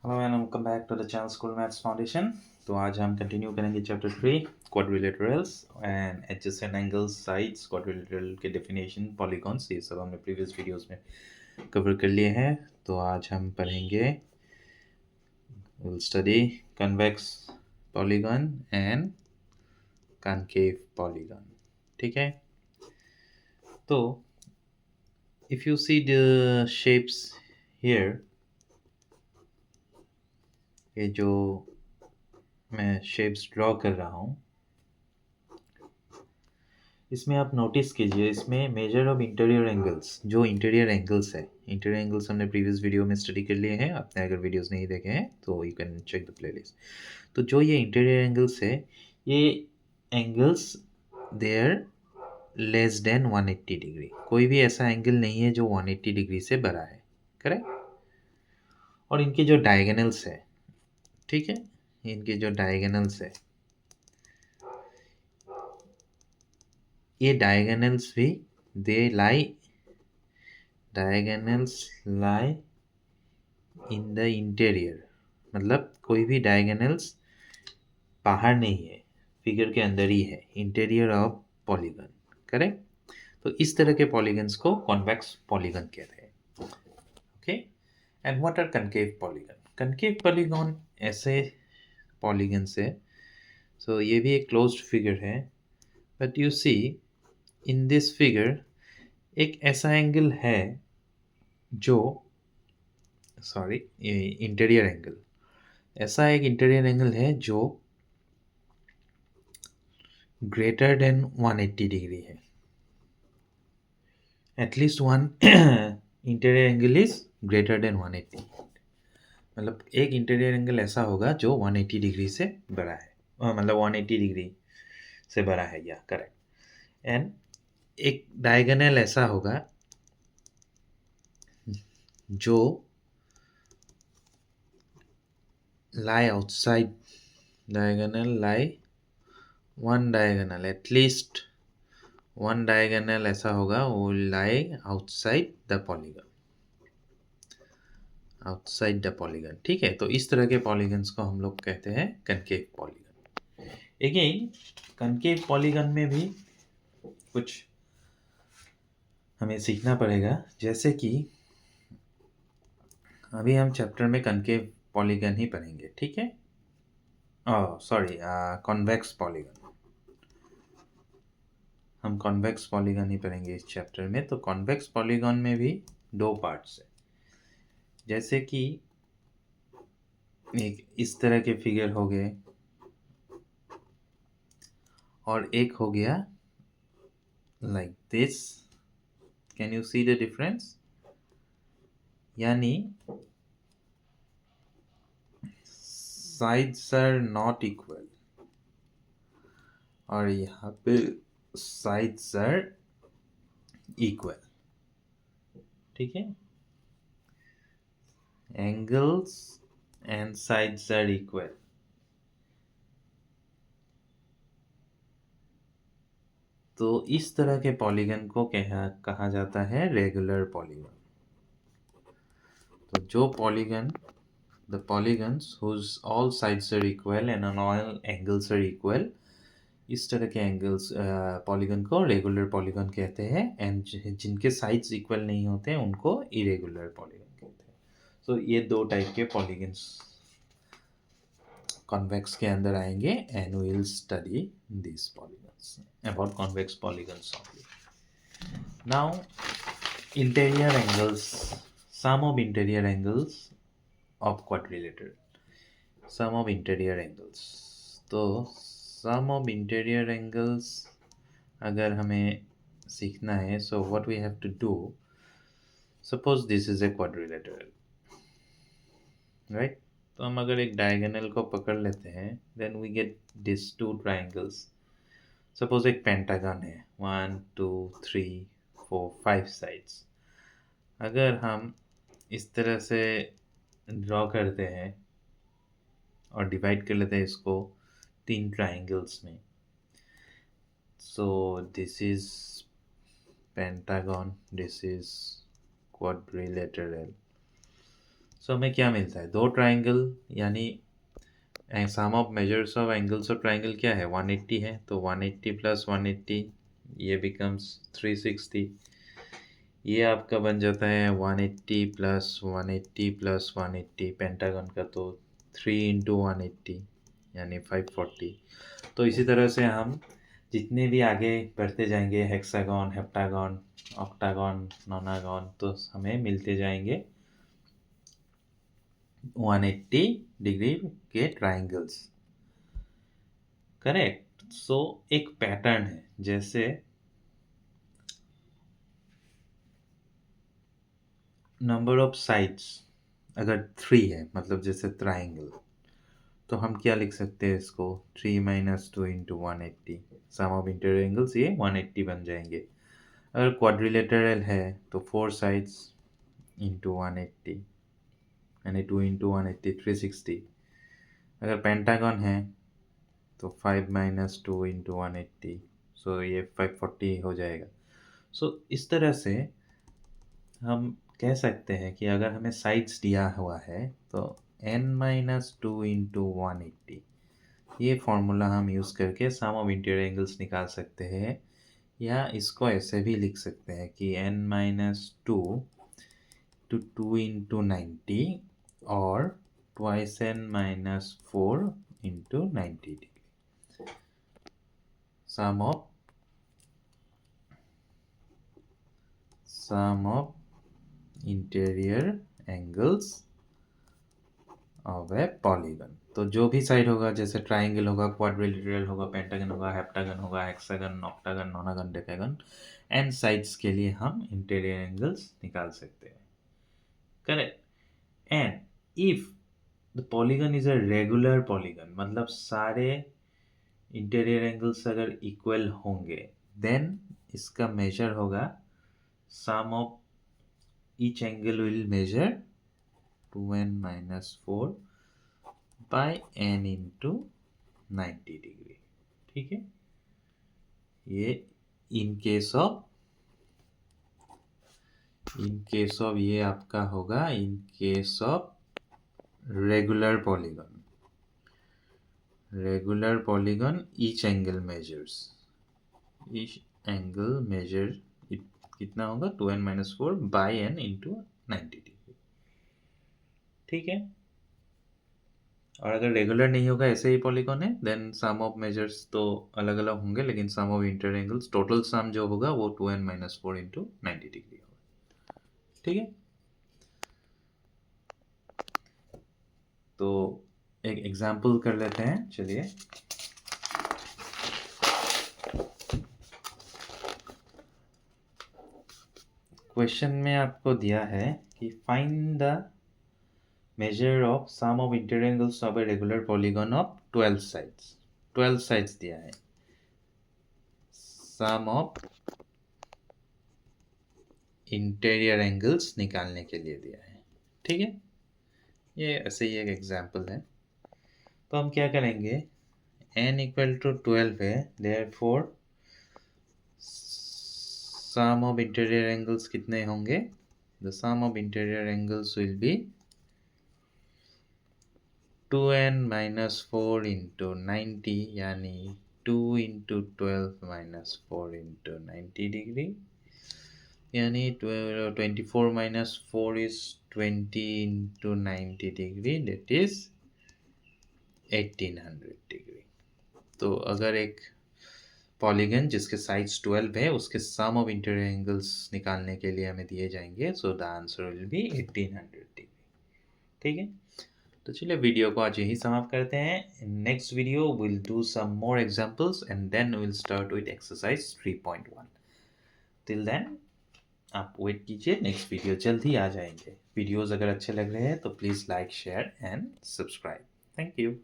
Hello and welcome back to the channel school maths foundation. तो आज हम continue करेंगे chapter 3 quadrilaterals and adjacent angles sides quadrilateral के definition polygons, ये सब हमने प्रीवियस वीडियोस में कवर कर लिए हैं। तो आज हम पढ़ेंगे will study convex polygon and concave polygon. ठीक है, तो if you see the shapes here, ये जो मैं शेप्स ड्रॉ कर रहा हूँ इसमें आप नोटिस कीजिए, इसमें मेजर ऑफ इंटीरियर एंगल्स, जो इंटीरियर एंगल्स है, इंटीरियर एंगल्स हमने प्रीवियस वीडियो में स्टडी कर लिए हैं। आपने अगर वीडियोस नहीं देखे हैं तो you can check the playlist. तो जो ये इंटीरियर एंगल्स है, ये angles they're less than 180 degree. कोई भी ऐसा एंगल नहीं है जो 180 डिग्री से बड़ा है, करेक्ट। और इनके जो डायगोनल्स है, ठीक है, इनके जो डायगोनल्स है, ये डायगोनल्स भी they lie, diagonals lie in the interior. मतलब कोई भी डायगोनल्स बाहर नहीं है, फिगर के अंदर ही है, इंटीरियर ऑफ पॉलीगन, करेक्ट। तो इस तरह के पॉलीगन्स को कॉन्वेक्स पॉलीगन कहते हैं। Okay, and what are concave polygon? Concave polygon ऐसे पॉलीगन्स है, सो ये भी एक क्लोज्ड फिगर है, but you see in this figure एक ऐसा एंगल है जो, सॉरी, इंटीरियर एंगल, ऐसा एक इंटीरियर एंगल है जो ग्रेटर देन 180 डिग्री है। At least one interior angle is greater than 180। मतलब एक इंटीरियर एंगल ऐसा होगा जो 180 डिग्री से बड़ा है, मतलब 180 डिग्री से बड़ा है, या करेक्ट। एंड एक डायगोनल ऐसा होगा जो lie outside, diagonal lie, one diagonal, at least one diagonal ऐसा होगा वो lie outside the polygon, outside the polygon. ठीक है, तो इस तरह के पॉलीगन्स को हम लोग कहते हैं concave polygon. Again concave polygon में भी कुछ हमें सीखना पड़ेगा, जैसे कि अभी हम चैप्टर में कनकेव पॉलीगन ही पढ़ेंगे, ठीक है। सॉरी, कॉन्वेक्स पॉलीगन, हम कॉन्वेक्स पॉलीगन ही पढ़ेंगे इस चैप्टर में। तो कॉन्वेक्स पॉलीगन में भी दो पार्ट्स है, जैसे कि एक इस तरह के फिगर हो गए और एक हो गया like this. Can you see the difference? यानी साइड्स आर नॉट इक्वल और यहाँ पे साइड्स आर इक्वल, ठीक है। Angles and sides are equal. तो इस तरह के पॉलीगन को कहा जाता है रेगुलर पॉलीगन। तो जो polygon, the polygons whose all sides are equal and all angles are equal, इस तरह के एंगल्स पॉलीगन को रेगुलर पॉलीगन कहते हैं। एंड जिनके साइड्स इक्वल नहीं होते हैं उनको इरेगुलर पॉलीगन कहते हैं। सो ये दो टाइप के पॉलीगन्स कॉन्वेक्स के अंदर आएंगे and we will study this polygons about convex polygons only. Now interior angles, sum of interior angles of quadrilateral, sum of interior angles. तो सम ऑफ इंटीरियर एंगल्स अगर हमें सीखना है, so what we have to do, suppose this is a quadrilateral, right. तो हम अगर एक diagonal को पकड़ लेते हैं, then we get this two triangles. Suppose एक पेंटागन है, 1 2 3 4 5 साइड्स। अगर हम इस तरह से ड्रॉ करते हैं और डिवाइड कर लेते हैं इसको तीन ट्राइंगल्स में, so this is pentagon, this is quadrilateral, so हमें क्या मिलता है, दो ट्राइंगल यानी sum of measures of angles of triangle क्या है, 180 है, तो 180 प्लस 180 ये बिकम्स 360। ये आपका बन जाता है 180 प्लस 180 प्लस 180 पेंटागन का, तो 3 इंटू 180 यानी 540। तो इसी तरह से हम जितने भी आगे बढ़ते जाएंगे, हेक्सागन, हेप्टागन, ऑक्टागन, नोनागन, तो हमें मिलते जाएंगे 180 डिग्री के ट्राइंगल्स। करेक्ट। सो एक पैटर्न है, जैसे नंबर ऑफ साइड्स अगर 3 है, मतलब जैसे ट्राइंगल, तो हम क्या लिख सकते हैं इसको, 3 minus 2 into 180, sum of interior angles ये 180 बन जाएंगे। अगर क्वाड्रिलेटरल है तो 4 साइड्स इंटू 180 यानी 2 इंटू 180 360। अगर पेंटागन है तो 5 माइनस 2 इंटू 180, सो ये 540 हो जाएगा। सो इस तरह से हम कह सकते हैं कि अगर हमें साइड्स दिया हुआ है तो n माइनस 2 इंटू 180, ये फॉर्मूला हम यूज़ करके सम ऑफ इंटीरियर एंगल्स निकाल सकते हैं। या इसको ऐसे भी लिख सकते हैं कि n माइनस 2 to 2 into 90 और twice n minus 4 into 90 degree. Sum of interior angles of a polygon. तो जो भी साइड होगा, जैसे ट्राइंगल होगा, क्वाड्रिलेटरल होगा, पेंटागन होगा, हेप्टागन होगा, hexagon, octagon, nonagon, decagon, and sides के लिए हम इंटीरियर एंगल्स निकाल सकते हैं। Correct. And if the polygon is a regular polygon, मतलब सारे इंटीरियर एंगल्स अगर इक्वल होंगे, देन इसका मेजर होगा sum of each angle will measure 2n minus 4 by n into 90 degree. ठीक है, ये इन केस ऑफ ये आपका होगा in case of regular polygon each angle measure कितना होगा, 2n minus 4 by n into 90 degree. ठीक है। और अगर रेगुलर नहीं होगा, ऐसे ही पॉलीगन है, देन सम ऑफ मेजर्स तो अलग अलग होंगे, लेकिन sum of inter angles total sum जो होगा वो 2n माइनस 4 इंटू 90 डिग्री होगा। ठीक है। तो एक एग्जाम्पल कर लेते हैं, चलिए। क्वेश्चन में आपको दिया है कि find the measure of sum of interior angles of a regular polygon of 12 sides. 12 sides दिया है, सम ऑफ इंटीरियर एंगल्स निकालने के लिए दिया है। ठीक है, ये ऐसे ही एक एग्जाम्पल है। तो हम क्या करेंगे, n इक्वल टू 12 है, therefore sum of interior angles कितने होंगे, the sum of interior angles will be 2n minus 4 into 90 यानी 2 इंटू 12 माइनस 4 इंटू 90 डिग्री, यानी 24 minus 4 is 20 into 90 degree, that is 1800 degree. तो अगर एक पॉलीगन जिसके साइड्स 12 है, उसके सम ऑफ इंटीरियर एंगल्स निकालने के लिए हमें दिए जाएंगे, so the answer will be 1800 degree. ठीक है, तो चलिए वीडियो को आज यही समाप्त करते हैं। Next video will do some more examples and then will start with exercise 3.1। Till then आप वेट कीजिए, नेक्स्ट वीडियो जल्द ही आ जाएंगे। वीडियोस अगर अच्छे लग रहे हैं तो please like, share and subscribe. Thank you.